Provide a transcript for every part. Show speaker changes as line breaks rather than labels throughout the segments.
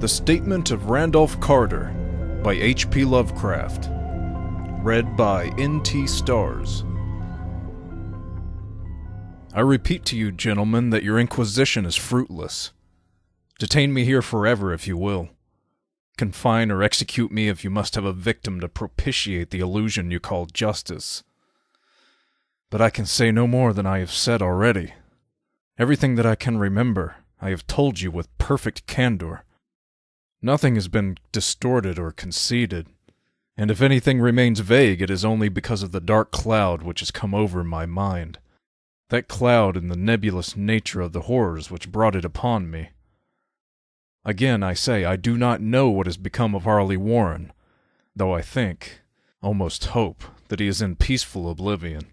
The Statement of Randolph Carter by H.P. Lovecraft. Read by N.T. Stars. I repeat to you, gentlemen, that your inquisition is fruitless. Detain me here forever if you will. Confine or execute me if you must have a victim to propitiate the illusion you call justice. But I can say no more than I have said already. Everything that I can remember, I have told you with perfect candor. Nothing has been distorted or conceited, and if anything remains vague, it is only because of the dark cloud which has come over my mind. That cloud and the nebulous nature of the horrors which brought it upon me. Again, I say, I do not know what has become of Harley Warren, though I think, almost hope, that he is in peaceful oblivion,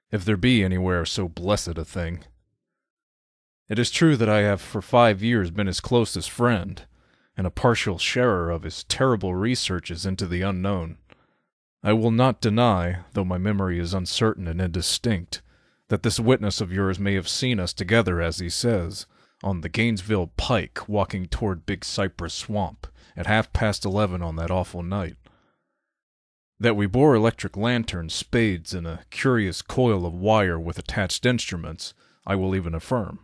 if there be anywhere so blessed a thing. It is true that I have for 5 years been his closest friend, and a partial sharer of his terrible researches into the unknown. I will not deny, though my memory is uncertain and indistinct, that this witness of yours may have seen us together, as he says, on the Gainesville Pike, walking toward Big Cypress Swamp, at 11:30 on that awful night. That we bore electric lanterns, spades, and a curious coil of wire with attached instruments, I will even affirm.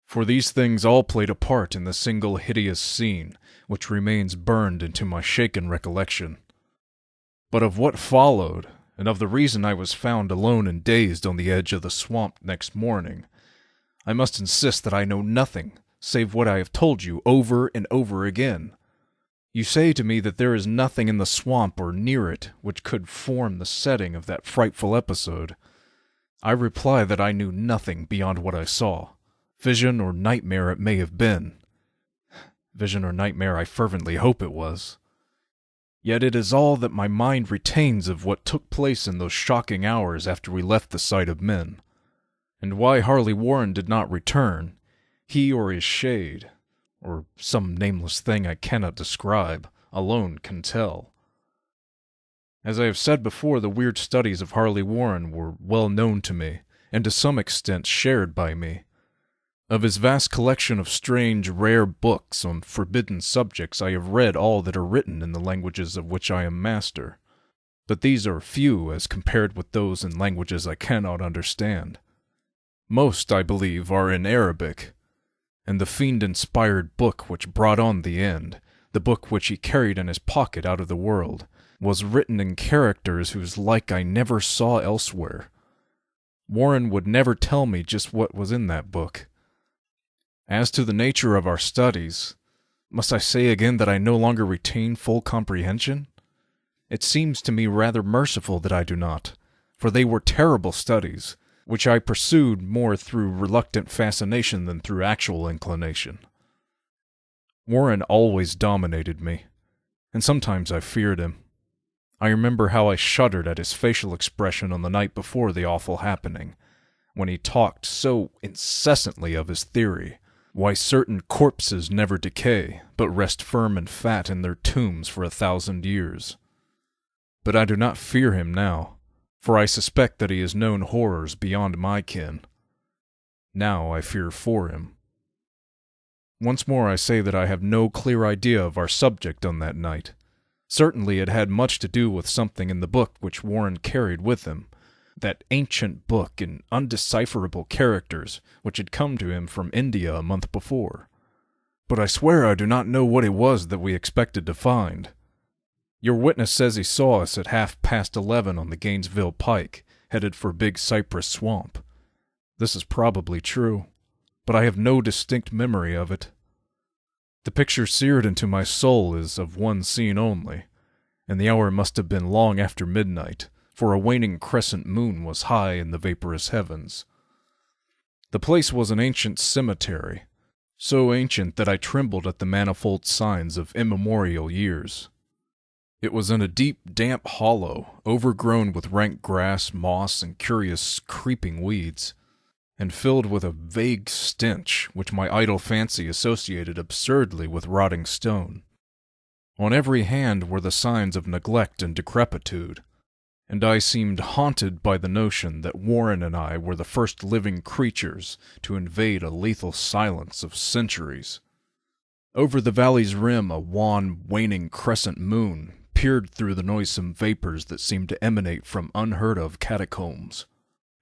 For these things all played a part in the single hideous scene, which remains burned into my shaken recollection. But of what followed, and of the reason I was found alone and dazed on the edge of the swamp next morning, I must insist that I know nothing, save what I have told you over and over again. You say to me that there is nothing in the swamp or near it which could form the setting of that frightful episode. I reply that I knew nothing beyond what I saw. Vision or nightmare it may have been. Vision or nightmare I fervently hope it was. Yet it is all that my mind retains of what took place in those shocking hours after we left the sight of men. And why Harley Warren did not return, he or his shade, or some nameless thing I cannot describe, alone can tell. As I have said before, the weird studies of Harley Warren were well known to me, and to some extent shared by me. Of his vast collection of strange, rare books on forbidden subjects I have read all that are written in the languages of which I am master, but these are few as compared with those in languages I cannot understand. Most, I believe, are in Arabic, and the fiend-inspired book which brought on the end, the book which he carried in his pocket out of the world, was written in characters whose like I never saw elsewhere. Warren would never tell me just what was in that book. As to the nature of our studies, must I say again that I no longer retain full comprehension? It seems to me rather merciful that I do not, for they were terrible studies, which I pursued more through reluctant fascination than through actual inclination. Warren always dominated me, and sometimes I feared him. I remember how I shuddered at his facial expression on the night before the awful happening, when he talked so incessantly of his theory, why certain corpses never decay, but rest firm and fat in their tombs for 1,000 years. But I do not fear him now, for I suspect that he has known horrors beyond my ken. Now I fear for him. Once more I say that I have no clear idea of our subject on that night. Certainly it had much to do with something in the book which Warren carried with him, that ancient book in undecipherable characters which had come to him from India a month before. But I swear I do not know what it was that we expected to find. Your witness says he saw us at 11:30 on the Gainesville Pike, headed for Big Cypress Swamp. This is probably true, but I have no distinct memory of it. The picture seared into my soul is of one scene only, and the hour must have been long after midnight, for a waning crescent moon was high in the vaporous heavens. The place was an ancient cemetery, so ancient that I trembled at the manifold signs of immemorial years. It was in a deep, damp hollow, overgrown with rank grass, moss, and curious creeping weeds, and filled with a vague stench which my idle fancy associated absurdly with rotting stone. On every hand were the signs of neglect and decrepitude, and I seemed haunted by the notion that Warren and I were the first living creatures to invade a lethal silence of centuries. Over the valley's rim, a wan, waning crescent moon peered through the noisome vapors that seemed to emanate from unheard-of catacombs,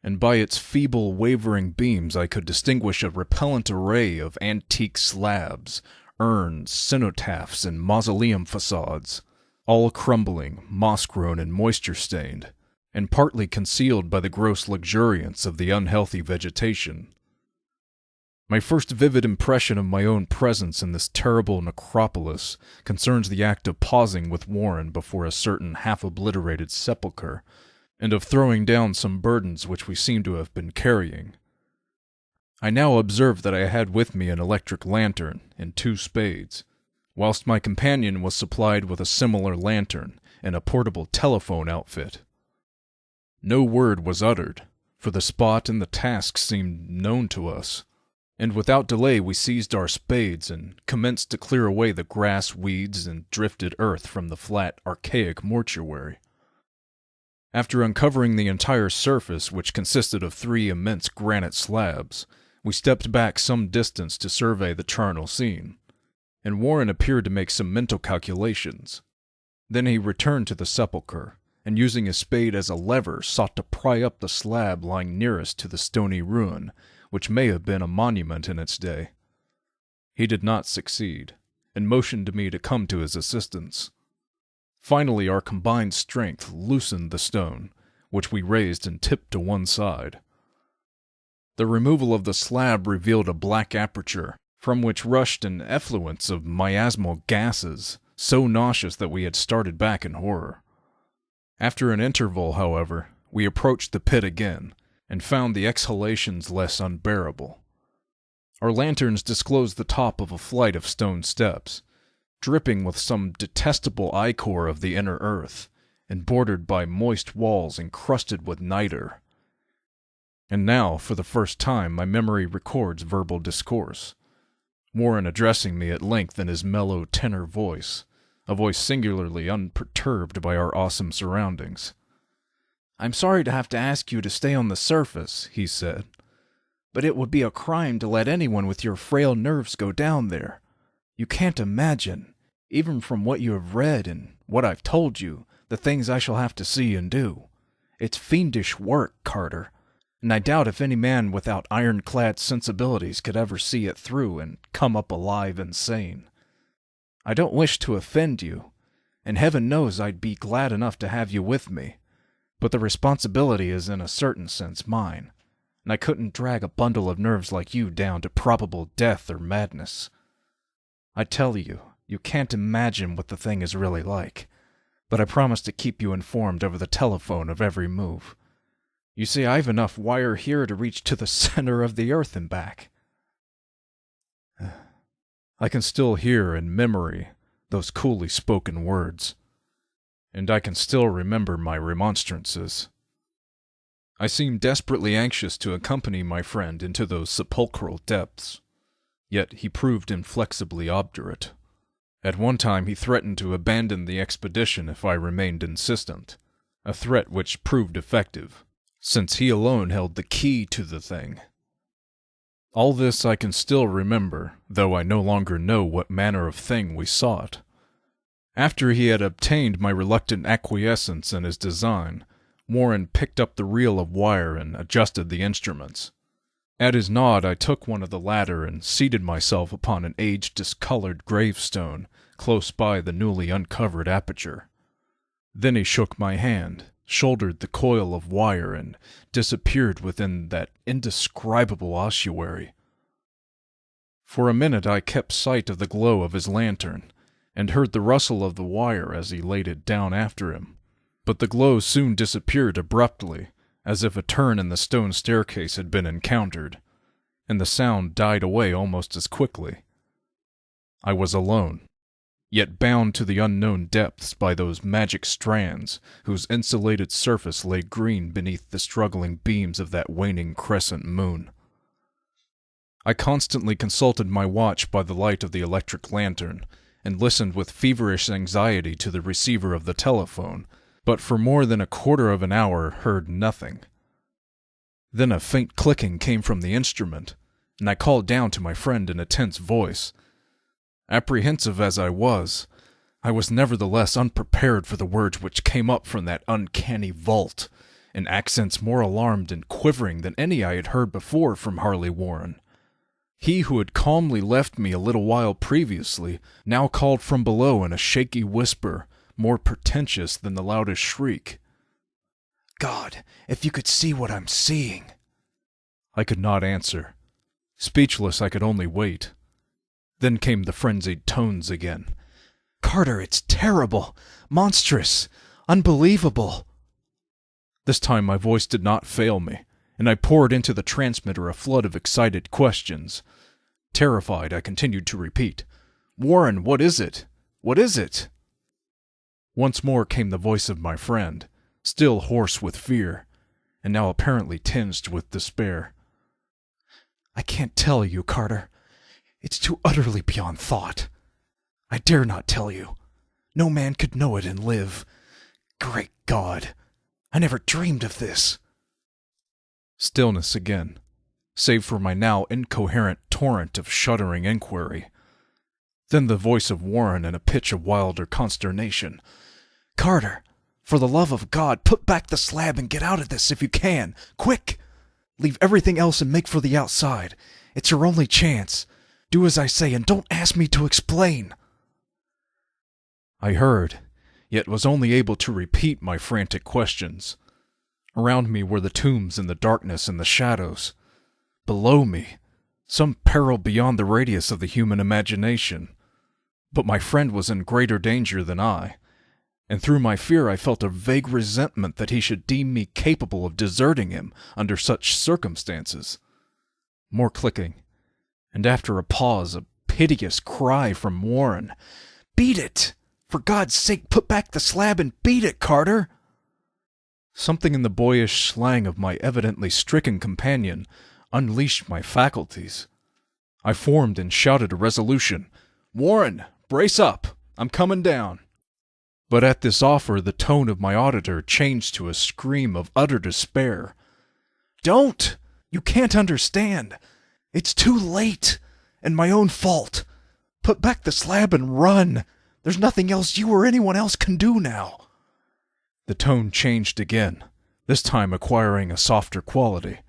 and by its feeble, wavering beams I could distinguish a repellent array of antique slabs, urns, cenotaphs, and mausoleum facades, all crumbling, moss-grown, and moisture-stained, and partly concealed by the gross luxuriance of the unhealthy vegetation. My first vivid impression of my own presence in this terrible necropolis concerns the act of pausing with Warren before a certain half-obliterated sepulchre, and of throwing down some burdens which we seemed to have been carrying. I now observed that I had with me an electric lantern and 2 spades, whilst my companion was supplied with a similar lantern and a portable telephone outfit. No word was uttered, for the spot and the task seemed known to us, and without delay we seized our spades and commenced to clear away the grass, weeds, and drifted earth from the flat, archaic mortuary. After uncovering the entire surface, which consisted of 3 immense granite slabs, we stepped back some distance to survey the charnel scene, and Warren appeared to make some mental calculations. Then he returned to the sepulchre, and using his spade as a lever sought to pry up the slab lying nearest to the stony ruin, which may have been a monument in its day. He did not succeed, and motioned to me to come to his assistance. Finally, our combined strength loosened the stone, which we raised and tipped to one side. The removal of the slab revealed a black aperture, from which rushed an effluence of miasmal gases, so nauseous that we had started back in horror. After an interval, however, we approached the pit again, and found the exhalations less unbearable. Our lanterns disclosed the top of a flight of stone steps, dripping with some detestable ichor of the inner earth, and bordered by moist walls encrusted with niter. And now, for the first time, my memory records verbal discourse, Warren addressing me at length in his mellow tenor voice, a voice singularly unperturbed by our awesome surroundings. "I'm sorry to have to ask you to stay on the surface," he said, "but it would be a crime to let anyone with your frail nerves go down there. You can't imagine, even from what you have read and what I've told you, the things I shall have to see and do. It's fiendish work, Carter, and I doubt if any man without ironclad sensibilities could ever see it through and come up alive and sane. I don't wish to offend you, and heaven knows I'd be glad enough to have you with me, but the responsibility is in a certain sense mine, and I couldn't drag a bundle of nerves like you down to probable death or madness. I tell you, you can't imagine what the thing is really like, but I promise to keep you informed over the telephone of every move. You see, I've enough wire here to reach to the center of the earth and back." I can still hear in memory those coolly spoken words, and I can still remember my remonstrances. I seemed desperately anxious to accompany my friend into those sepulchral depths, yet he proved inflexibly obdurate. At one time he threatened to abandon the expedition if I remained insistent, a threat which proved effective, since he alone held the key to the thing. All this I can still remember, though I no longer know what manner of thing we sought. After he had obtained my reluctant acquiescence in his design, Warren picked up the reel of wire and adjusted the instruments. At his nod, I took one of the latter and seated myself upon an age-discolored gravestone close by the newly uncovered aperture. Then he shook my hand, shouldered the coil of wire, and disappeared within that indescribable ossuary. For a minute I kept sight of the glow of his lantern, and heard the rustle of the wire as he laid it down after him, but the glow soon disappeared abruptly, as if a turn in the stone staircase had been encountered, and the sound died away almost as quickly. I was alone, yet bound to the unknown depths by those magic strands whose insulated surface lay green beneath the struggling beams of that waning crescent moon. I constantly consulted my watch by the light of the electric lantern, and listened with feverish anxiety to the receiver of the telephone, but for more than a quarter of an hour heard nothing. Then a faint clicking came from the instrument, and I called down to my friend in a tense voice, Apprehensive as I was nevertheless unprepared for the words which came up from that uncanny vault, in accents more alarmed and quivering than any I had heard before from Harley Warren. He who had calmly left me a little while previously now called from below in a shaky whisper, more pretentious than the loudest shriek.
God, if you could see what I'm seeing.
I could not answer. Speechless, I could only wait. Then came the frenzied tones again.
Carter, it's terrible, monstrous, unbelievable.
This time my voice did not fail me, and I poured into the transmitter a flood of excited questions. Terrified, I continued to repeat, "Warren, what is it? What is it?" Once more came the voice of my friend, still hoarse with fear, and now apparently tinged with despair.
I can't tell you, Carter. It's too utterly beyond thought. I dare not tell you. No man could know it and live. Great God! I never dreamed of this.
Stillness again, save for my now incoherent torrent of shuddering inquiry. Then the voice of Warren in a pitch of wilder consternation.
Carter, for the love of God, put back the slab and get out of this if you can. Quick! Leave everything else and make for the outside. It's your only chance. Do as I say and don't ask me to explain.
I heard, yet was only able to repeat my frantic questions. Around me were the tombs and the darkness and the shadows. Below me, some peril beyond the radius of the human imagination. But my friend was in greater danger than I, and through my fear I felt a vague resentment that he should deem me capable of deserting him under such circumstances. More clicking, and after a pause, a piteous cry from Warren.
Beat it! For God's sake, put back the slab and beat it, Carter!
Something in the boyish slang of my evidently stricken companion unleashed my faculties. I formed and shouted a resolution. "Warren, brace up! I'm coming down!" But at this offer the tone of my auditor changed to a scream of utter despair.
Don't! You can't understand. It's too late, and my own fault. Put back the slab and run. There's nothing else you or anyone else can do now.
The tone changed again, this time acquiring a softer quality,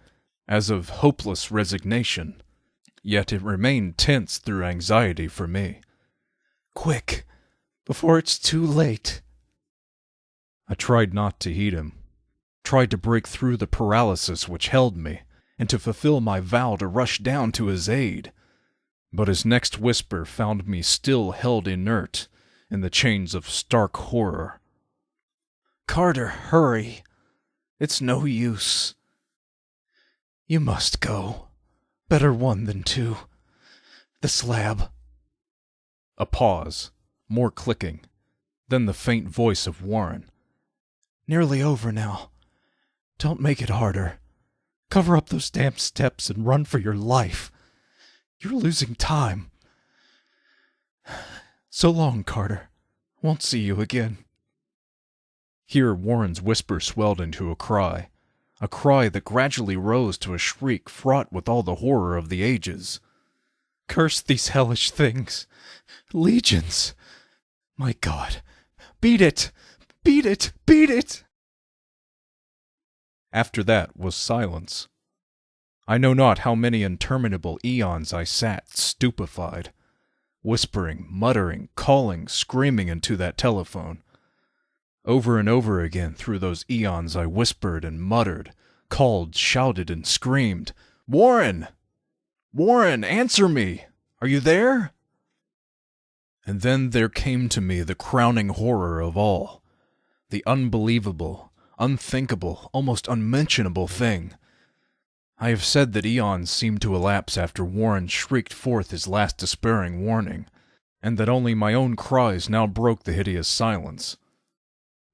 as of hopeless resignation. Yet it remained tense through anxiety for me.
Quick, before it's too late.
I tried not to heed him, tried to break through the paralysis which held me, and to fulfill my vow to rush down to his aid. But his next whisper found me still held inert in the chains of stark horror.
Carter, hurry. It's no use. You must go. Better one than two. The slab.
A pause, more clicking, then the faint voice of Warren.
Nearly over now. Don't make it harder. Cover up those damn steps and run for your life. You're losing time. So long, Carter. Won't see you again.
Here Warren's whisper swelled into a cry that gradually rose to a shriek fraught with all the horror of the ages.
Curse these hellish things. Legions. My God. Beat it! Beat it! Beat it!
After that was silence. I know not how many interminable eons I sat stupefied, whispering, muttering, calling, screaming into that telephone. Over and over again through those eons I whispered and muttered, called, shouted, and screamed, "Warren! Warren, answer me! Are you there?" And then there came to me the crowning horror of all, the unbelievable, unthinkable, almost unmentionable thing. I have said that eons seemed to elapse after Warren shrieked forth his last despairing warning, and that only my own cries now broke the hideous silence.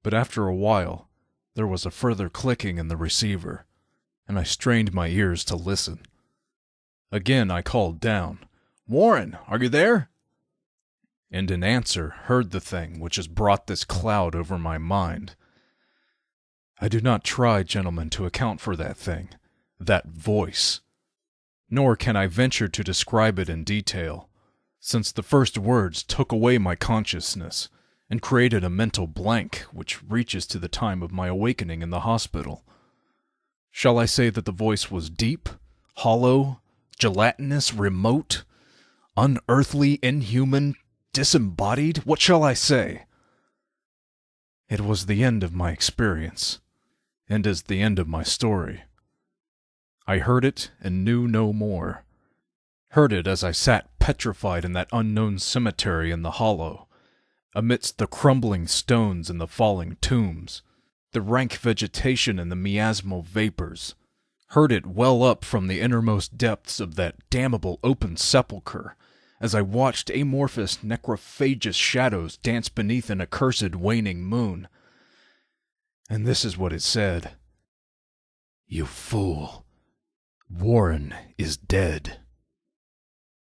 But after a while, there was a further clicking in the receiver, and I strained my ears to listen. Again I called down, "Warren, are you there?" And in answer heard the thing which has brought this cloud over my mind. I do not try, gentlemen, to account for that thing, that voice. Nor can I venture to describe it in detail, since the first words took away my consciousness and created a mental blank which reaches to the time of my awakening in the hospital. Shall I say that the voice was deep, hollow, gelatinous, remote, unearthly, inhuman, disembodied? What shall I say? It was the end of my experience, and is the end of my story. I heard it and knew no more. Heard it as I sat petrified in that unknown cemetery in the hollow, amidst the crumbling stones and the falling tombs, the rank vegetation and the miasmal vapors. Heard it well up from the innermost depths of that damnable open sepulchre, as I watched amorphous necrophagous shadows dance beneath an accursed waning moon. And this is what it said: "You fool, Warren is dead."